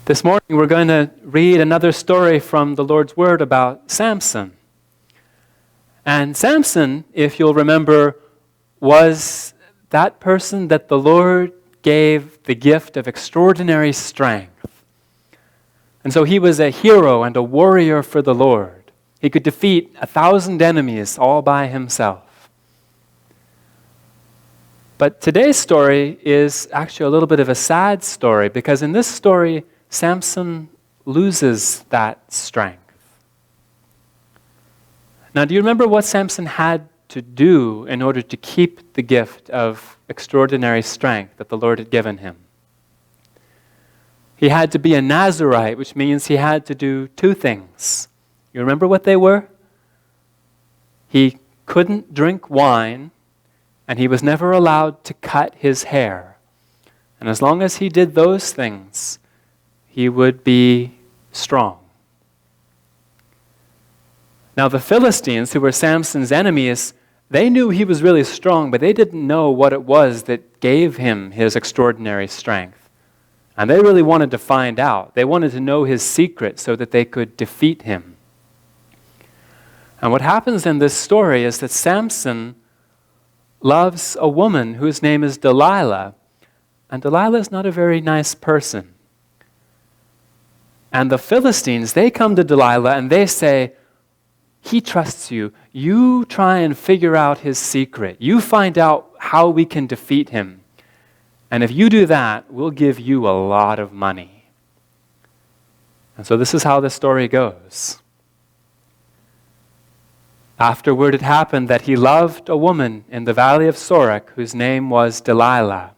This morning we're going to read another story from the Lord's Word about Samson. And Samson, if you'll remember, was that person that the Lord gave the gift of extraordinary strength. And so he was a hero and a warrior for the Lord. He could defeat 1,000 enemies all by himself. But today's story is actually a little bit of a sad story, because in this story, Samson loses that strength. Now, do you remember what Samson had to do in order to keep the gift of extraordinary strength that the Lord had given him? He had to be a Nazirite, which means he had to do two things. You remember what they were? He couldn't drink wine, and he was never allowed to cut his hair. And as long as he did those things, he would be strong. Now the Philistines, who were Samson's enemies, they knew he was really strong, but they didn't know what it was that gave him his extraordinary strength. And they really wanted to find out. They wanted to know his secret so that they could defeat him. And what happens in this story is that Samson loves a woman whose name is Delilah. And Delilah is not a very nice person. And the Philistines, they come to Delilah and they say, he trusts you. You try and figure out his secret. You find out how we can defeat him. And if you do that, we'll give you a lot of money. And so this is how the story goes. Afterward it happened that he loved a woman in the valley of Sorek whose name was Delilah.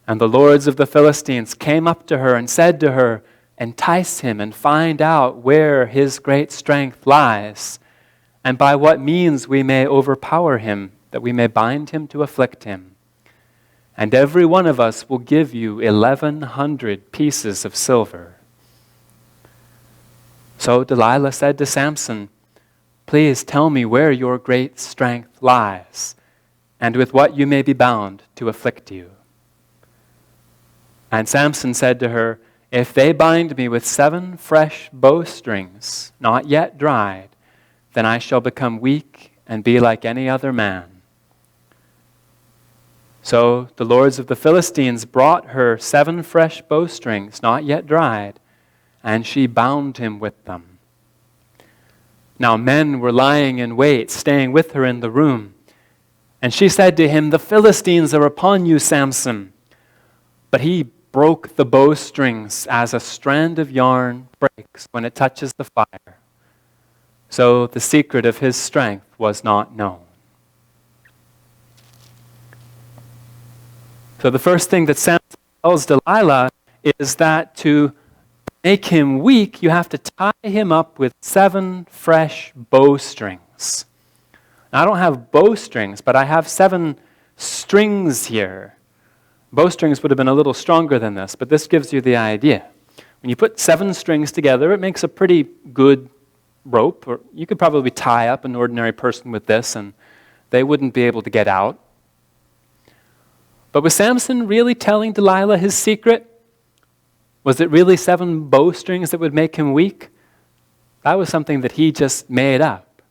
And the lords of the Philistines came up to her and said to her, entice him and find out where his great strength lies, and by what means we may overpower him, that we may bind him to afflict him. And every one of us will give you 1,100 pieces of silver. So Delilah said to Samson, please tell me where your great strength lies, and with what you may be bound to afflict you. And Samson said to her, if they bind me with 7 fresh bowstrings, not yet dried, then I shall become weak and be like any other man. So the lords of the Philistines brought her 7 fresh bowstrings, not yet dried, and she bound him with them. Now men were lying in wait, staying with her in the room. And she said to him, the Philistines are upon you, Samson. But he broke the bowstrings as a strand of yarn breaks when it touches the fire. So the secret of his strength was not known. So the first thing that Samson tells Delilah is that to make him weak, you have to tie him up with 7 fresh bowstrings. Now, I don't have bowstrings, but I have 7 strings here. Bowstrings would have been a little stronger than this, but this gives you the idea. When you put 7 strings together, it makes a pretty good rope. Or you could probably tie up an ordinary person with this, and they wouldn't be able to get out. But was Samson really telling Delilah his secret? Was it really 7 bowstrings that would make him weak? That was something that he just made up.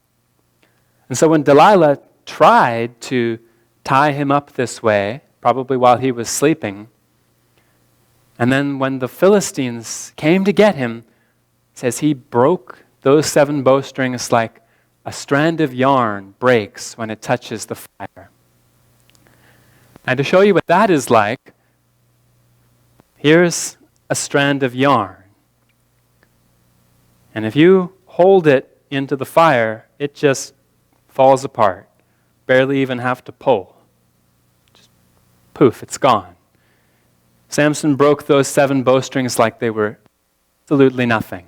And so when Delilah tried to tie him up this way, probably while he was sleeping, and then when the Philistines came to get him, it says he broke those 7 bowstrings like a strand of yarn breaks when it touches the fire. And to show you what that is like, here's a strand of yarn. And if you hold it into the fire, it just falls apart. Barely even have to pull. Poof, it's gone. Samson broke those 7 bowstrings like they were absolutely nothing.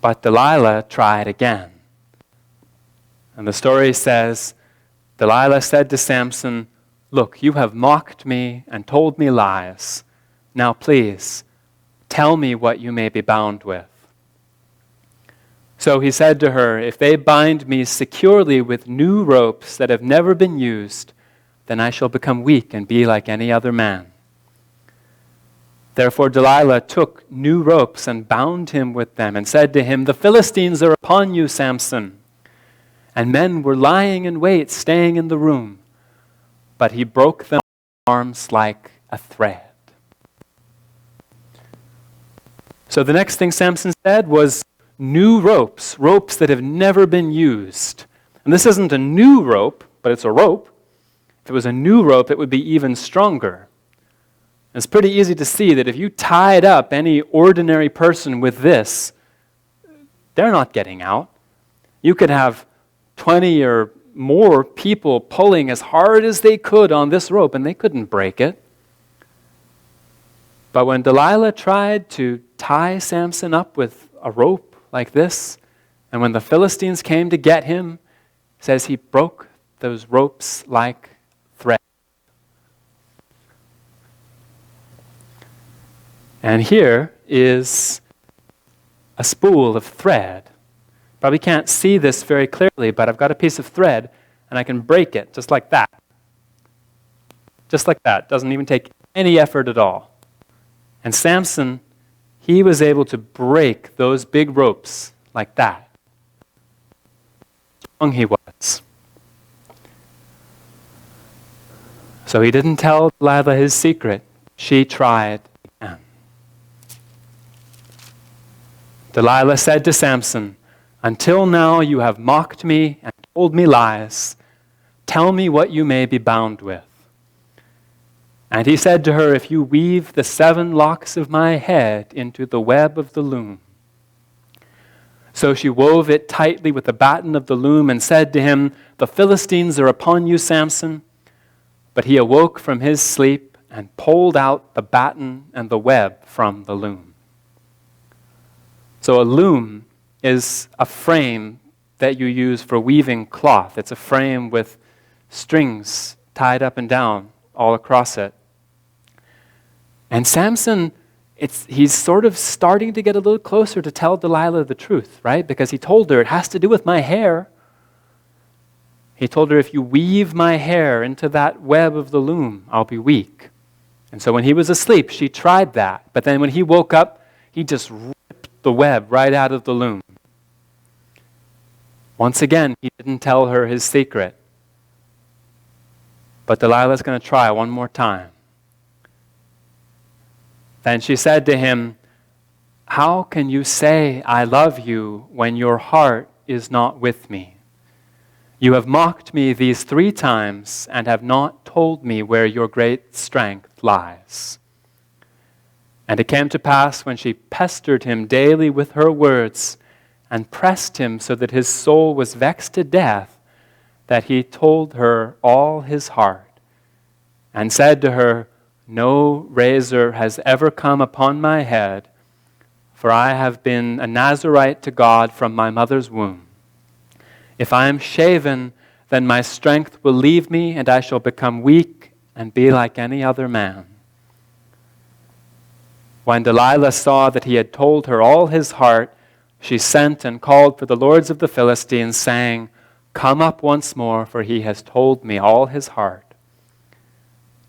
But Delilah tried again. And the story says, Delilah said to Samson, look, you have mocked me and told me lies. Now please, tell me what you may be bound with. So he said to her, if they bind me securely with new ropes that have never been used, then I shall become weak and be like any other man. Therefore Delilah took new ropes and bound him with them and said to him, "The Philistines are upon you, Samson." And men were lying in wait, staying in the room. But he broke them arms like a thread. So the next thing Samson said was new ropes, ropes that have never been used. And this isn't a new rope, but it's a rope. If it was a new rope, it would be even stronger. It's pretty easy to see that if you tied up any ordinary person with this, they're not getting out. You could have 20 or more people pulling as hard as they could on this rope, and they couldn't break it. But when Delilah tried to tie Samson up with a rope like this, and when the Philistines came to get him, it says he broke those ropes like thread. And here is a spool of thread. Probably can't see this very clearly, but I've got a piece of thread, and I can break it just like that. Just like that. Doesn't even take any effort at all. And Samson, he was able to break those big ropes like that. How strong he was. So he didn't tell Delilah his secret. She tried again. Delilah said to Samson, "Until now you have mocked me and told me lies. Tell me what you may be bound with." And he said to her, "If you weave the 7 locks of my head into the web of the loom." So she wove it tightly with the batten of the loom and said to him, "The Philistines are upon you, Samson." But he awoke from his sleep and pulled out the batten and the web from the loom. So a loom is a frame that you use for weaving cloth. It's a frame with strings tied up and down all across it. And Samson, he's sort of starting to get a little closer to tell Delilah the truth, right? Because he told her, it has to do with my hair. He told her, if you weave my hair into that web of the loom, I'll be weak. And so when he was asleep, she tried that. But then when he woke up, he just ripped the web right out of the loom. Once again, he didn't tell her his secret. But Delilah's going to try one more time. Then she said to him, "How can you say I love you when your heart is not with me? You have mocked me these 3 times and have not told me where your great strength lies." And it came to pass when she pestered him daily with her words and pressed him so that his soul was vexed to death, that he told her all his heart and said to her, "No razor has ever come upon my head, for I have been a Nazirite to God from my mother's womb. If I am shaven, then my strength will leave me, and I shall become weak and be like any other man." When Delilah saw that he had told her all his heart, she sent and called for the lords of the Philistines, saying, "Come up once more, for he has told me all his heart."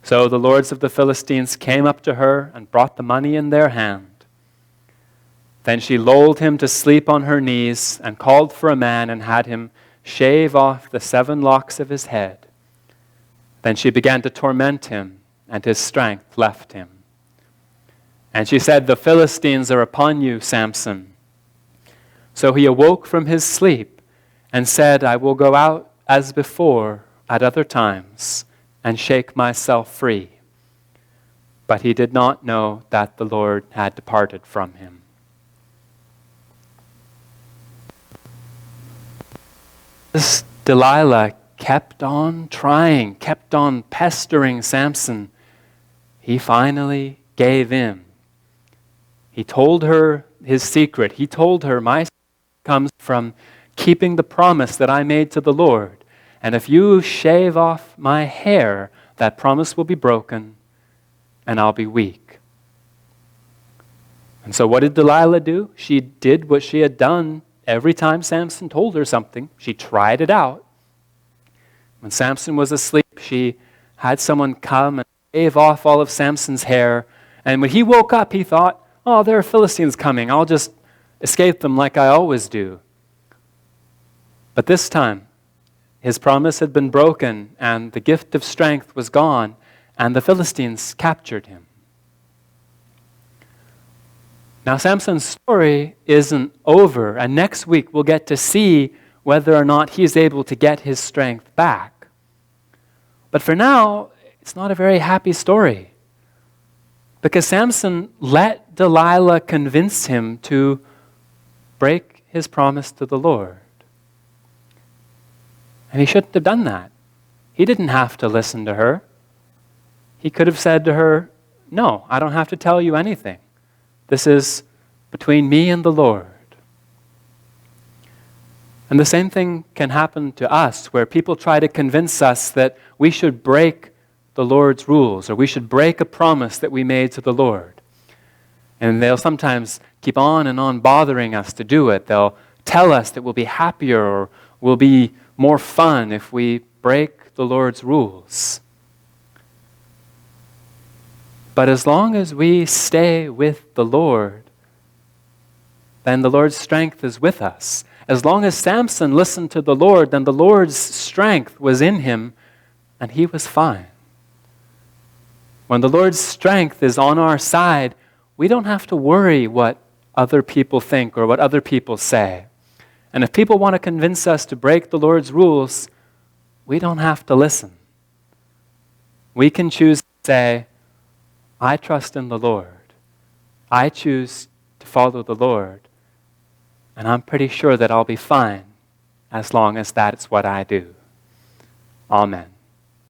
So the lords of the Philistines came up to her and brought the money in their hand. Then she lulled him to sleep on her knees and called for a man and had him shave off the 7 locks of his head. Then she began to torment him, and his strength left him. And she said, "The Philistines are upon you, Samson." So he awoke from his sleep and said, "I will go out as before at other times and shake myself free." But he did not know that the Lord had departed from him. This Delilah kept on trying, kept on pestering Samson. He finally gave in. He told her his secret. He told her, "My secret comes from keeping the promise that I made to the Lord. And if you shave off my hair, that promise will be broken, and I'll be weak." And so what did Delilah do? She did what she had done every time Samson told her something. She tried it out. When Samson was asleep, she had someone come and shave off all of Samson's hair And when he woke up, he thought, oh, there are Philistines coming. I'll just escape them like I always do. But this time, his promise had been broken, and the gift of strength was gone, and the Philistines captured him. Now, Samson's story isn't over, and next week we'll get to see whether or not he's able to get his strength back. But for now, it's not a very happy story, because Samson let Delilah convince him to break his promise to the Lord. And he shouldn't have done that. He didn't have to listen to her. He could have said to her, no, I don't have to tell you anything. This is between me and the Lord. And the same thing can happen to us, where people try to convince us that we should break the Lord's rules, or we should break a promise that we made to the Lord. And they'll sometimes keep on and on bothering us to do it. They'll tell us that we'll be happier or we'll be more fun if we break the Lord's rules. But as long as we stay with the Lord, then the Lord's strength is with us. As long as Samson listened to the Lord, then the Lord's strength was in him, and he was fine. When the Lord's strength is on our side, we don't have to worry what other people think or what other people say. And if people want to convince us to break the Lord's rules, we don't have to listen. We can choose to say, I trust in the Lord. I choose to follow the Lord. And I'm pretty sure that I'll be fine as long as that's what I do. Amen.